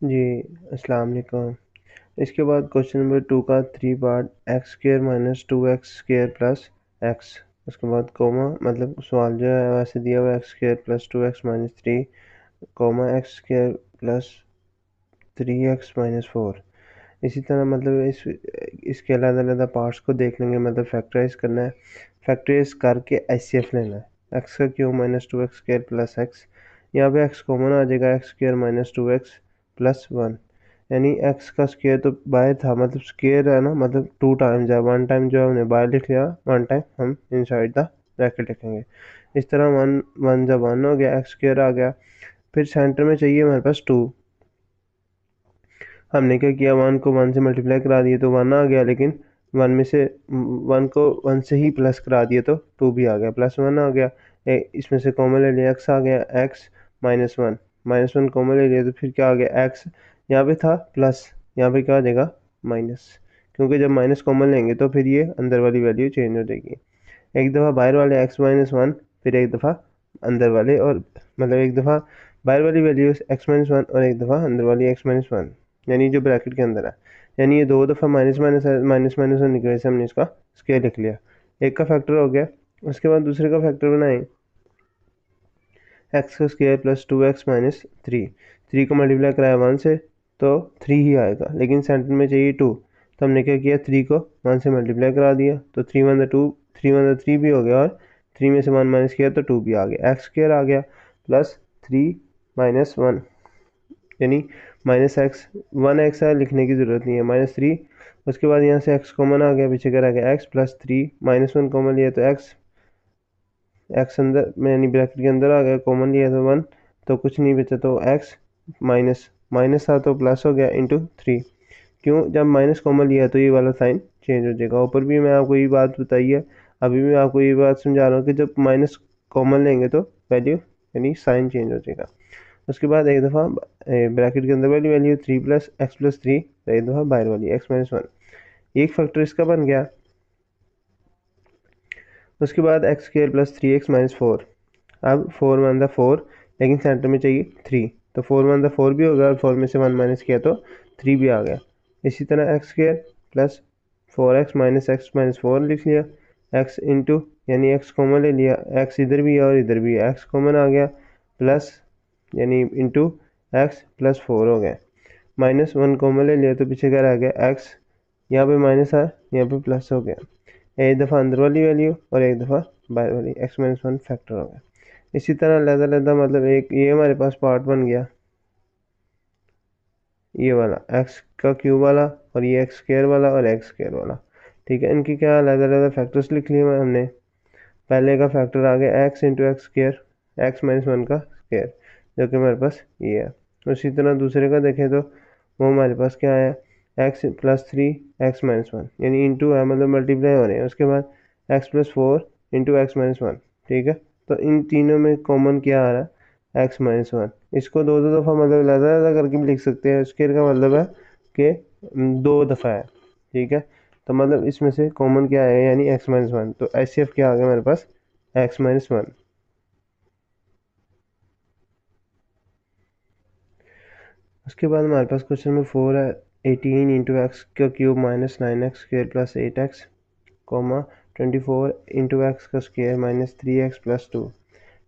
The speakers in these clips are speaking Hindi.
जी, अस्सलाम वालेकुम। इसके बाद क्वेश्चन नंबर 2 का 3 part x square minus 2x square plus x. उसके बाद कोमा मतलब सवाल जो है वैसे दिया हुआ है x square plus 2x minus 3 comma x square plus 3x minus 4। इसी तरह मतलब इसके अलग अलग पार्ट्स को देख लेंगे, मतलब फैक्टराइज करना है। फैक्टराइज करके एचसीएफ लेना है। एक्स का cube minus 2x square plus x, यहाँ पे एक्स कॉमन आ जाएगा, x square minus 2x plus 1। यानी एक्स का स्क्वायर तो बाहर था, मतलब स्क्वायर है ना, मतलब 2 टाइम्स है। 1 टाइम जो है हमने बाहर लिख लिया, 1 टाइम हम इनसाइड द ब्रैकेट लिखेंगे। इस तरह 1 1 जब 1 हो गया, एक्स स्क्वायर आ गया। फिर सेंटर में चाहिए हमारे पास 2। हमने क्या किया, 1 को 1 से मल्टीप्लाई करा दिए तो 1 आ गया, लेकिन 1 में से 1 को 1 से ही प्लस करा दिए तो 2 भी आ गया, प्लस 1 आ गया। इसमें से कॉमन ले लिया, एक्स आ गया, एक्स माइनस 1। माइनस 1 कॉमन ले लिया तो फिर क्या आ गया, एक्स यहाँ पे था प्लस, यहाँ पे क्या आ जाएगा माइनस, क्योंकि जब माइनस कॉमन लेंगे तो फिर ये अंदर वाली वैल्यू चेंज हो जाएगी। एक दफ़ा बाहर वाले एक्स माइनस 1, फिर एक दफ़ा अंदर वाले, और मतलब एक दफ़ा बाहर वाली वैल्यू एक्स माइनस 1 और एक दफ़ा अंदर वाली एक्स माइनस 1, यानी जो ब्रैकेट के अंदर है। यानी ये 2 दफ़ा माइनस माइनस माइनस माइनस होने की वजह से हमने इसका स्क्वायर लिख लिया। एक का फैक्टर हो गया। उसके बाद दूसरे का फैक्टर बनाएं, एक्स का स्क्वायर प्लस 2x माइनस 3। 3 को मल्टीप्लाई कराया 1 से तो 3 ही आएगा, लेकिन सेंटर में चाहिए 2, तो हमने क्या किया, 3 को 1 से मल्टीप्लाई करा दिया तो 3 वन द 2, 3 वन द 3 भी हो गया, और 3 में से 1 माइनस किया तो 2 भी आ गया। एक्स स्क्वायर आ गया प्लस 3 माइनस 1, यानी माइनस एक्स। 1x है, लिखने की ज़रूरत नहीं है, माइनस 3। उसके बाद यहाँ से एक्स कॉमन आ गया, पीछे क्या रह गया, एक्स प्लस 3 माइनस 1 कॉमन लिया तो एक्स, एक्स अंदर में यानी ब्रैकेट के अंदर आ गया, कॉमन लिया तो 1, तो कुछ नहीं बचा, तो एक्स माइनस माइनस था तो प्लस हो गया इंटू 3। क्यों, जब माइनस कॉमन लिया तो ये वाला साइन चेंज हो जाएगा। ऊपर भी मैं आपको ये बात बताई है, अभी भी मैं आपको ये बात समझा रहा हूँ कि जब माइनस कॉमन लेंगे तो वैल्यू यानी साइन चेंज हो जाएगा। उसके बाद एक दफ़ा ब्रैकेट के अंदर वाली वैल्यू 3 प्लस एक्स प्लस 3, एक दफ़ा बाहर वाली एक्स माइनस 1। एक फैक्टर इसका बन गया। उसके बाद x square plus 3x minus 4। अब 4 वन द 4, लेकिन सेंटर में चाहिए 3, तो 4 वन द 4 भी हो गया, और 4 में से 1 माइनस किया तो 3 भी आ गया। इसी तरह x square plus 4x minus 4 लिख लिया, एक्स इंटू यानी एक्स कॉमन ले लिया, एक्स इधर भी है और इधर भी है, एक्स कॉमन आ गया, प्लस यानी इंटू एक्स प्लस 4 हो गया। माइनस 1 कॉमन ले लिया तो पीछे क्या रह गया, एक्स, यहाँ पे माइनस है, यहाँ पे प्लस हो गया। एक दफ़ा अंदर वाली वैल्यू और एक दफ़ा बाहर वाली, एक्स माइनस 1 फैक्टर हो गया। इसी तरह लहदा लहदा मतलब एक ये हमारे पास पार्ट बन गया, ये वाला एक्स का क्यूब वाला, और ये एक्स स्क्वायर वाला और एक्स स्क्वायर वाला। ठीक है, इनकी क्या लहदा लहदा फैक्टर्स लिख लिए हमने। पहले का फैक्टर आ गया x into x square, x minus 1 का स्क्वायर, जो कि हमारे पास ये है। उसी तरह दूसरे का देखें तो वो हमारे पास क्या है, एक्स प्लस 3 एक्स माइनस 1, यानी इंटू है, मतलब मल्टीप्लाई हो रहे हैं। उसके बाद x plus 4 into x minus 1। ठीक है, तो इन तीनों में कॉमन क्या आ रहा है, एक्स माइनस 1। इसको दो दो दफ़ा मतलब ज़्यादा करके भी लिख सकते हैं। स्क्वायर का मतलब है कि 2 दफ़ा है। ठीक है, तो मतलब इसमें से कॉमन क्या है, यानी एक्स माइनस 1, तो एच सी एफ क्या आ गया हमारे पास, एक्स माइनस 1। उसके बाद हमारे पास क्वेश्चन नंबर 4 है, 18 इंटू एक्स का cube minus 9x square plus 8x comma 24 into x का स्क्वायर माइनस 3x प्लस 2।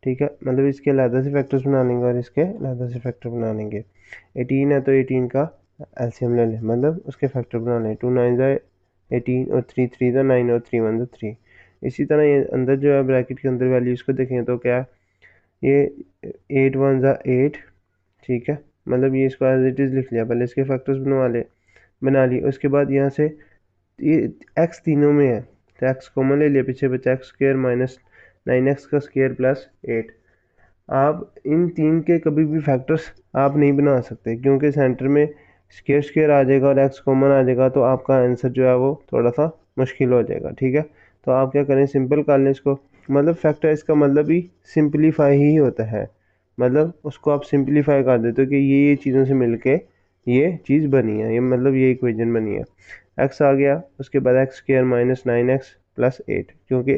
ठीक है, मतलब इसके अलहदा से फैक्टर्स बना लेंगे और इसके अलहदा से फैक्टर बना लेंगे। 18 है तो 18 का एलसीएम ले लें, मतलब उसके फैक्टर बना लें। 2 9 ज़ा 18 और 3 3 ज़ा 9 और 3 1 ज़ा 3। इसी तरह ये अंदर जो है ब्रैकेट के अंदर वैल्यूज़ को देखें तो क्या, ये 8 1 ज़ा 8। ठीक है, मतलब ये इसको एज इट इज़ लिख लिया, पहले इसके फैक्टर्स बना लिए। उसके बाद यहाँ से ये एक्स तीनों में है तो एक्स कॉमन ले लिया, पीछे बचा एक्स स्क्वायर माइनस 9x का स्क्वायर प्लस 8। आप इन तीन के कभी भी फैक्टर्स आप नहीं बना सकते, क्योंकि सेंटर में स्क्वायर स्क्वायर आ जाएगा और एक्स कॉमन आ जाएगा, तो आपका आंसर जो है वो थोड़ा सा मुश्किल हो जाएगा। ठीक है, तो आप क्या करें, सिंपल कर लें इसको। मतलब फैक्टर इसका मतलब ही सिंपलीफाई ही होता है, मतलब उसको आप सिंपलीफाई कर देते हो कि ये चीज़ों से मिलके ये चीज़ बनी है, ये मतलब ये इक्वेशन बनी है। एक्स आ गया, उसके बाद x square minus 9x plus 8, क्योंकि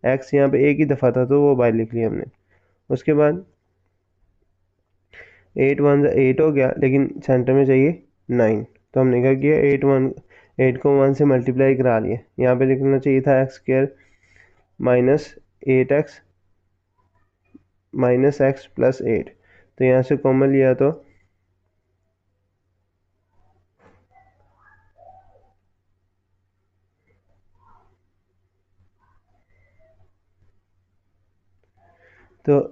एक्स यहाँ पे एक ही दफ़ा था तो वो बाहर लिख लिया हमने। उसके बाद 8 वन 8 हो गया, लेकिन सेंटर में चाहिए 9। तो हमने क्या किया, 8 को 1 से मल्टीप्लाई करा लिया। यहाँ पे लिखना चाहिए था x square minus 8x minus x plus 8। तो यहाँ से कॉमन लिया तो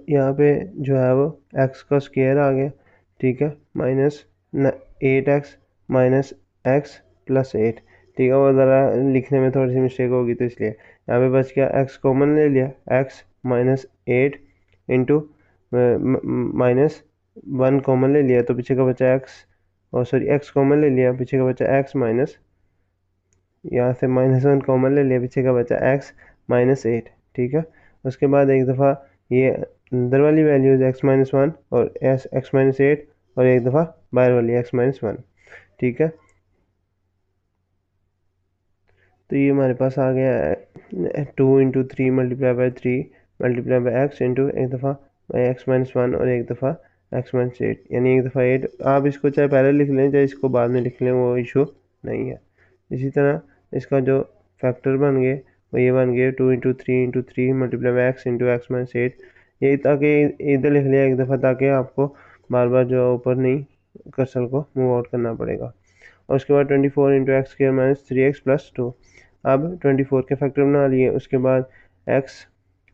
यहाँ पे जो है वो x का स्क्वायर आ गया, ठीक है, minus 8x minus x plus 8। ठीक है, वो ज़रा लिखने में थोड़ी सी मिस्टेक होगी तो इसलिए यहाँ पे बच गया x कॉमन ले लिया, x minus 8 into minus 1 common ले लिया, तो पीछे का बचा x, और सॉरी x कॉमन ले लिया, पीछे का बचा x माइनस, यहाँ से -1 कॉमन ले लिया, पीछे का बचा x माइनस 8। ठीक है, उसके बाद एक दफ़ा ये अंदर वाली वैल्यूज x-1 और x-8, और एक दफ़ा बाहर वाली x-1। ठीक है, तो ये हमारे पास आ गया 2 into 3 multiply by 3 multiply by x into एक दफ़ा x-1 और एक दफ़ा x-8, यानी एक दफ़ा 8। आप इसको चाहे पहले लिख लें चाहे इसको बाद में लिख लें, वो इशू नहीं है। इसी तरह इसका जो फैक्टर बन गए वो ये बन गए 2 into 3 multiply by x into x-8। ये ताकि इधर लिख लिया एक दफ़ा, ताकि आपको बार बार जो ऊपर नहीं कर्सर को मूव आउट करना पड़ेगा। और उसके बाद 24 into x square minus 3x plus 2। अब 24 के फैक्टर बना लिए, उसके बाद x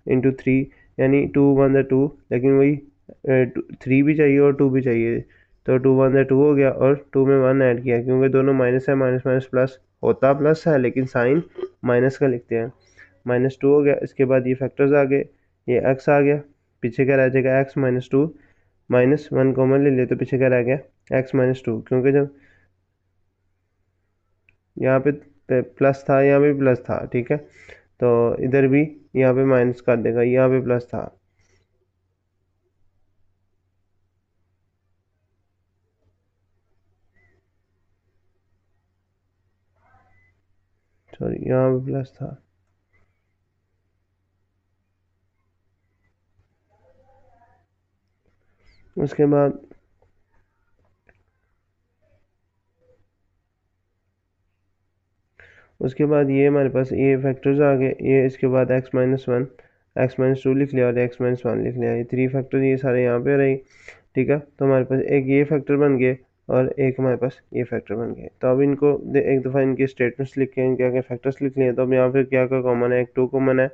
इंटू 3, यानी 2 वन 2, लेकिन वही 3 भी चाहिए और 2 भी चाहिए, तो 2 वन 2 हो गया, और 2 में 1 ऐड किया, क्योंकि दोनों माइनस है, माइनस माइनस प्लस होता प्लस है, लेकिन साइन माइनस का लिखते हैं। -2 हो गया, इसके बाद ये फैक्टर्स आ गए, ये x आ गया, पीछे क्या रह जाएगा x -2, -1 कॉमन ले लिया, तो पीछे क्या रह गया x -2, क्योंकि जब यहाँ पे प्लस था, यहाँ पे प्लस था। ठीक है, तो इधर भी यहाँ पे माइनस कर देगा, यहाँ पे प्लस था, सॉरी यहाँ पे प्लस था। उसके बाद ये हमारे पास ये फैक्टर्स आ गए, ये इसके बाद x-1 x-2 लिख लिया और x-1 लिख लिया, ये 3 फैक्टर ये सारे यहाँ पे रही। ठीक है, तो हमारे पास एक ये फैक्टर बन गए और एक हमारे पास ये फैक्टर बन गए। तो अब इनको एक दफ़ा इनके स्टेटमेंट्स लिख के इनके आगे फैक्टर्स लिख लिए। तो अब यहाँ पे क्या क्या कॉमन है, एक 2 कॉमन है,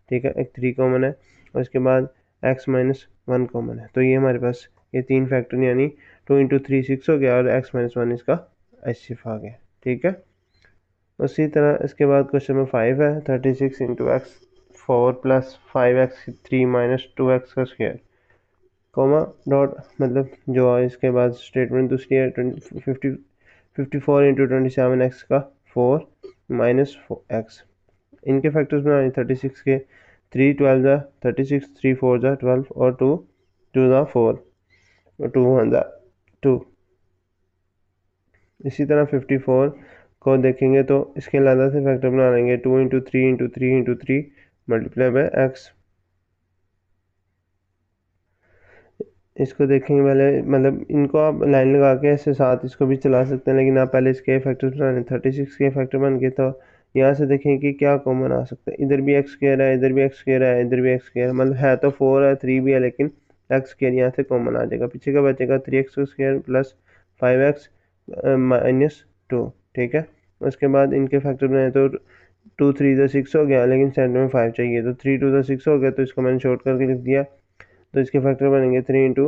ठीक है, एक 3 कॉमन है, और इसके बाद x-1 कॉमन है। तो ये हमारे पास ये 3 फैक्टर, यानी 2 इंटू 3 6 हो गया, और x-1 इसका एच आ गया। ठीक है, उसी तरह इसके बाद क्वेश्चन नंबर 5 है, 36 into x 4 plus 5x3 minus 2x का स्क्वायर, कोमा डॉट, मतलब जो इसके बाद स्टेटमेंट दूसरी है 54 इंटू 27x का 4 माइनस एक्स। इनके फैक्टर्स बनाए 36 के, 3 12 जा 36, 3 4 जा 12, और 2 2 जा 4, और 2 1 जा 2। इसी तरह 54 को देखेंगे तो इसके अलग से फैक्टर बना लेंगे, 2 into 3 into 3 into 3 multiply by x. इसको देखेंगे पहले, मतलब इनको आप लाइन लगा के ऐसे साथ इसको भी चला सकते हैं, लेकिन आप पहले इसके फैक्टर्स बना लें। 36 के फैक्टर बन गए, तो यहाँ से देखें कि क्या कॉमन आ सकता है। इधर भी एक्स स्क्वायर है, इधर भी एक्स स्क्वायर है, इधर भी एक्स स्क्वायर, मतलब है तो 4 है 3 भी है, लेकिन एक्स स्क्वायर यहाँ से कॉमन आ जाएगा, पीछे का बचेगा 3x square plus 5x minus 2। ठीक है, उसके बाद इनके फैक्टर बनाए तो 2 3 तो 6 हो गया, लेकिन सेंटर में 5 चाहिए, तो 3 2 तो 6 हो गया, तो इसको मैंने शॉर्ट करके लिख दिया। तो इसके फैक्टर बनेंगे 3 into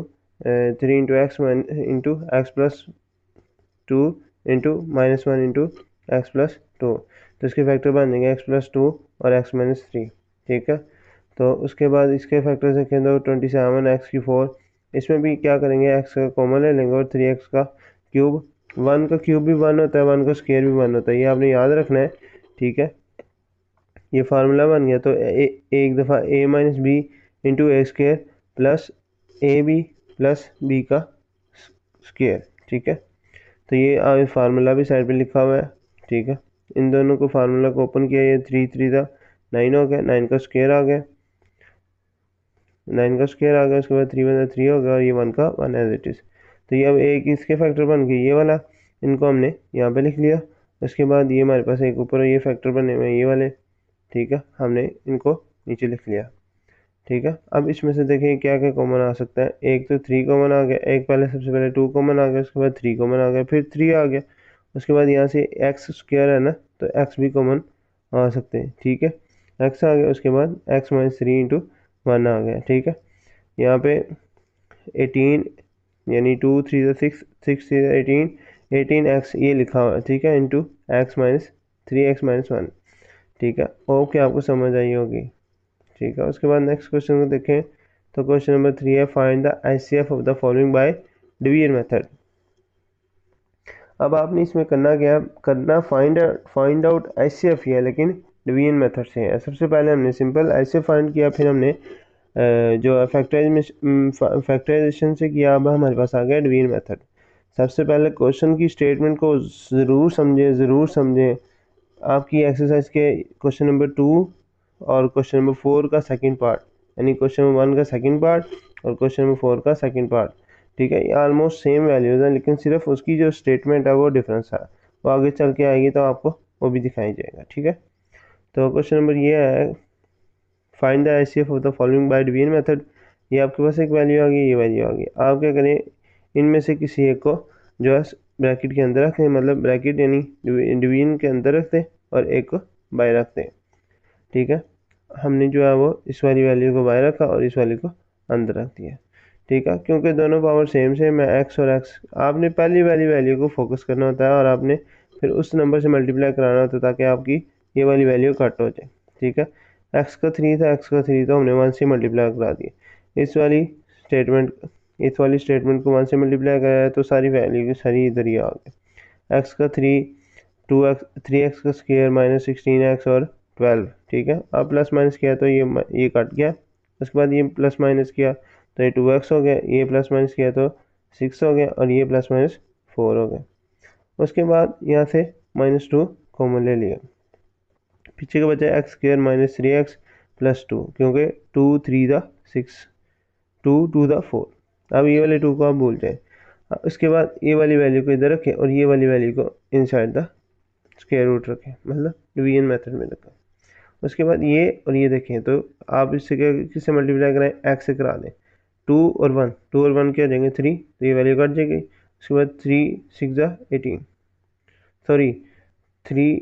x into x plus 2 into -1 into x plus 2। तो इसके फैक्टर बन जाएंगे एक्स प्लस 2 और एक्स माइनस 3। ठीक है, तो उसके बाद इसके फैक्टर देखें तो 27 एक्स की 4, इसमें भी क्या करेंगे, एक्स का कॉमन ले लेंगे, और 3x का क्यूब, 1 का क्यूब भी 1 होता है, 1 का स्क्वायर भी 1 होता है, ये आपने याद रखना है। ठीक है, ये फार्मूला बन गया, तो एक दफ़ा a minus B into A square plus A B plus B का स्क्र। ठीक है, तो ये फार्मूला भी साइड पे लिखा हुआ है। ठीक है, इन दोनों को फार्मूला को ओपन किया, ये 3 3 था 9 हो गया, 9 का स्क्वायर आ गया, 9 का स्क्वायर आ गया, उसके बाद 3 वन 3 हो गया और ये 1 का 1 एज इट इज़। तो ये अब एक इसके फैक्टर बन गए ये वाला, इनको हमने यहाँ पे लिख लिया। उसके बाद ये हमारे पास एक ऊपर ये फैक्टर बने हुए ये वाले, ठीक है, हमने इनको नीचे लिख लिया। ठीक है, अब इसमें से देखें क्या क्या कॉमन आ सकता है। एक तो 3 कॉमन आ गया, एक पहले सबसे पहले 2 कॉमन आ गया, उसके बाद 3 कॉमन आ गया, फिर 3 आ गया। उसके बाद यहाँ से एक्स स्क्वायर है ना, तो एक्स भी कॉमन आ सकते हैं। ठीक है, एक्स आ गया, उसके बाद एक्स माइनस 3 इंटू 1 आ गया। ठीक है, यहाँ पे 18 यानी 2 3 6 6 3 18 18x ये लिखा हुआ है। ठीक है, इंटू एक्स माइनस 3x-1। ठीक है, ओके, आपको समझ आई होगी। ठीक है, उसके बाद नेक्स्ट क्वेश्चन को देखें। तो क्वेश्चन नंबर 3 है, find the ICF of the following by division method. अब आपने इसमें करना क्या करना, फाइंड आउट ICF ही है लेकिन डिवीजन मेथड से है। सबसे पहले हमने सिंपल ICF फाइंड किया, फिर हमने जो फैक्टराइजेशन से किया। अब हमारे पास आ गया डिवीजन मेथड। सबसे पहले क्वेश्चन की स्टेटमेंट को ज़रूर समझें। आपकी एक्सरसाइज के क्वेश्चन नंबर 2 और क्वेश्चन नंबर 4 का सेकंड पार्ट, यानी क्वेश्चन नंबर 1 का सेकंड पार्ट और क्वेश्चन नंबर 4 का सेकंड पार्ट। ठीक है, ये ऑलमोस्ट सेम वैल्यूज़ हैं, लेकिन सिर्फ उसकी जो स्टेटमेंट है वो डिफरेंस है। वो आगे चल के आएगी तो आपको वो भी दिखाई जाएगा। ठीक है, तो क्वेश्चन नंबर ये है, find the ICF of the following by division method. ये आपके पास एक वैल्यू आ गई, ये वैल्यू आ गई। आप क्या करें, इनमें से किसी एक को जो है ब्रैकेट के अंदर रखें, मतलब ब्रैकेट यानी डिवीजन के अंदर रखते और एक को बाहर रखते हैं। ठीक है, हमने जो है वो इस वाली वैल्यू को बाहर रखा और इस वाली को अंदर रख दिया। ठीक है, क्योंकि दोनों पावर सेम सेम है, एक्स और एक्स, आपने पहली वाली वैल्यू को फोकस करना होता है और आपने फिर उस नंबर से मल्टीप्लाई कराना होता है ताकि आपकी ये वाली वैल्यू कट हो जाए। ठीक है, एक्स का 3 था, एक्स का 3 तो हमने 1 से मल्टीप्लाई करा दिया। इस वाली स्टेटमेंट को 1 से मल्टीप्लाई कराया तो सारी वैल्यू की सारी इधर ही आ गई। एक्स का 3 3x का स्क्वायर माइनस 16x और 12। ठीक है, अब प्लस माइनस किया तो ये कट गया। उसके बाद ये प्लस माइनस किया तो ये 2x हो गया, ये प्लस माइनस किया तो 6 हो गया और ये प्लस माइनस 4 हो गया। उसके बाद यहाँ से -2 कॉमन ले लिया, पीछे का बचा x square minus 3x plus 2, क्योंकि 2 3 था 6, 2 2 था 4। अब ये वाले 2 को आप भूल जाए। उसके बाद ये वाली वैल्यू को इधर रखें और ये वाली वैल्यू को इनसाइड द स्क्वायर रूट रखें, मतलब डिवीजन मेथड में रखें। उसके बाद ये और ये देखें तो आप इससे क्या किससे मल्टीप्लाई कराएं, एक्स से करा दें। 2 और 1 क्या हो जाएंगे 3, तो ये वैल्यू कट जाएगी। उसके बाद 3 6 18, सॉरी 3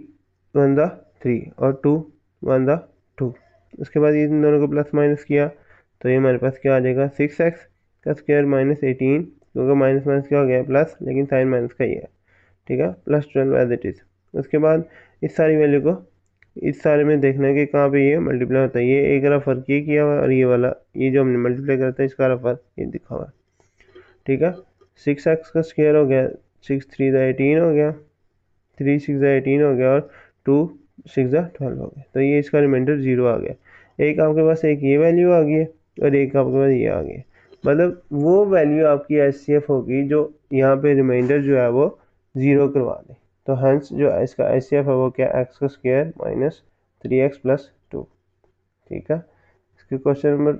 1 3 और 2 1 2। उसके बाद इन दोनों को प्लस माइनस किया तो ये हमारे पास क्या आ जाएगा 6x का स्क्वायर माइनस 18, क्योंकि माइनस माइनस क्या हो गया प्लस, लेकिन साइन माइनस का ही है। ठीक है, प्लस 12 एज इट इज़। उसके बाद इस सारी वैल्यू को इस सारे में देखना है कि कहाँ पे ये मल्टीप्लाई होता है। ये एक रहा फर्क ये किया हुआ है और ये वाला ये जो हमने मल्टीप्लाई करता है इसका रहा फर्क ये दिखा हुआ है। ठीक है, 6x का स्क्वायर हो गया, 6 3 18 हो गया, 3 6 18 हो गया और 2 6 12 हो गया। तो ये इसका रिमाइंडर 0 आ गया। एक आपके पास एक ये वैल्यू आ गई है और एक आपके पास ये आ गई, मतलब वो वैल्यू आपकी ICF होगी जो यहाँ पे रिमाइंडर जो है वो 0 करवा दे। तो हंस जो इसका ICF है वो क्या, एक्स का स्क्वायर माइनस 3x प्लस 2। ठीक है, इसके क्वेश्चन नंबर